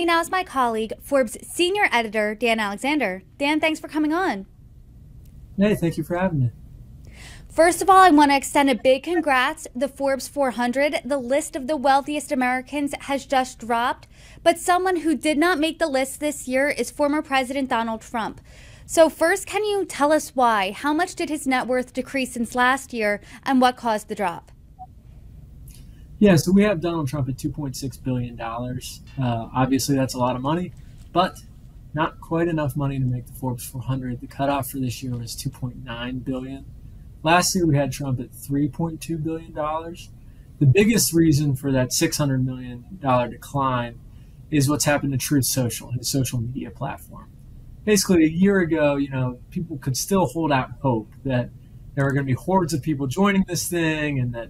Now is my colleague, Forbes senior editor, Dan Alexander. Dan, thanks for coming on. Hey, thank you for having me. First of all, I want to extend a big congrats. The Forbes 400, the list of the wealthiest Americans, has just dropped. But someone who did not make the list this year is former President Donald Trump. So first, can you tell us why? How much did his net worth decrease since last year, and what caused the drop? Yeah, so we have Donald Trump at $2.6 billion. Obviously, that's a lot of money, but not quite enough money to make the Forbes 400. The cutoff for this year was $2.9 billion. Last year, we had Trump at $3.2 billion. The biggest reason for that $600 million decline is what's happened to Truth Social, his social media platform. Basically, a year ago, people could still hold out hope that there were going to be hordes of people joining this thing and that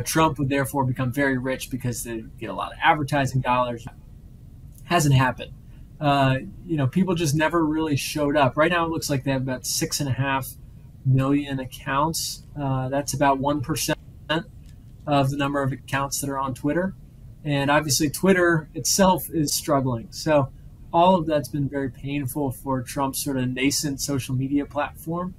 Trump would therefore become very rich because they get a lot of advertising dollars. Hasn't happened. People just never really showed up. Right now, it looks like they have about 6.5 million accounts. That's about 1% of the number of accounts that are on Twitter. And obviously, Twitter itself is struggling. So all of that's been very painful for Trump's sort of nascent social media platform.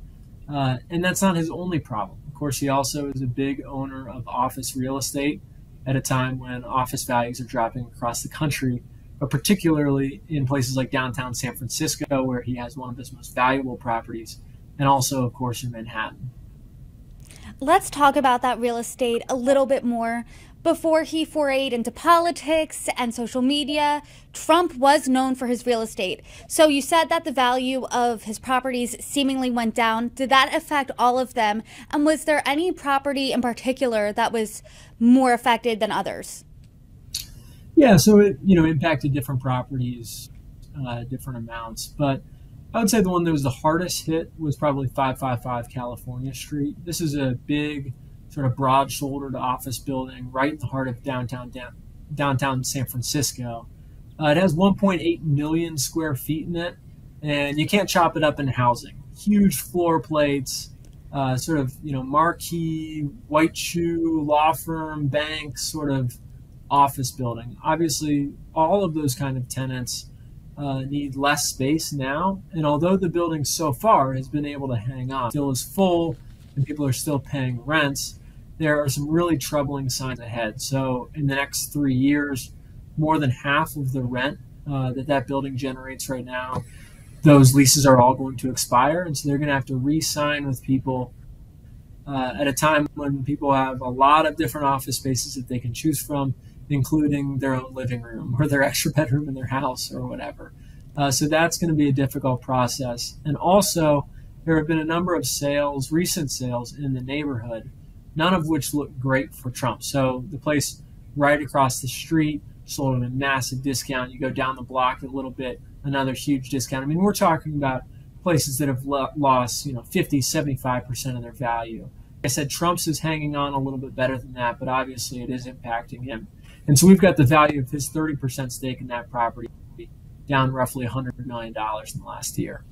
And that's not his only problem. Of course, he also is a big owner of office real estate at a time when office values are dropping across the country, but particularly in places like downtown San Francisco, where he has one of his most valuable properties, and also, of course, in Manhattan. Let's talk about that real estate a little bit more. Before he forayed into politics and social media, Trump was known for his real estate. So you said that the value of his properties seemingly went down. Did that affect all of them? And was there any property in particular that was more affected than others? Yeah, so it impacted different properties, different amounts. But I would say the one that was the hardest hit was probably 555 California Street. This is a big, sort of broad-shouldered office building right in the heart of downtown San Francisco. It has 1.8 million square feet in it, and you can't chop it up into housing. Huge floor plates, marquee, white shoe, law firm, bank sort of office building. Obviously, all of those kind of tenants need less space now, and although the building so far has been able to hang on, still is full, and people are still paying rents, there are some really troubling signs ahead. So in the next 3 years, more than half of the rent that building generates right now, those leases are all going to expire, and so they're going to have to re-sign with people at a time when people have a lot of different office spaces that they can choose from, including their own living room or their extra bedroom in their house or whatever. So that's going to be a difficult process. And also, there have been a number of recent sales in the neighborhood, none of which look great for Trump. So the place right across the street sold at a massive discount. You go down the block a little bit, another huge discount. I mean, we're talking about places that have lost 50, 75% of their value. Like I said, Trump's is hanging on a little bit better than that, but obviously it is impacting him. And so we've got the value of his 30% stake in that property down roughly $100 million in the last year.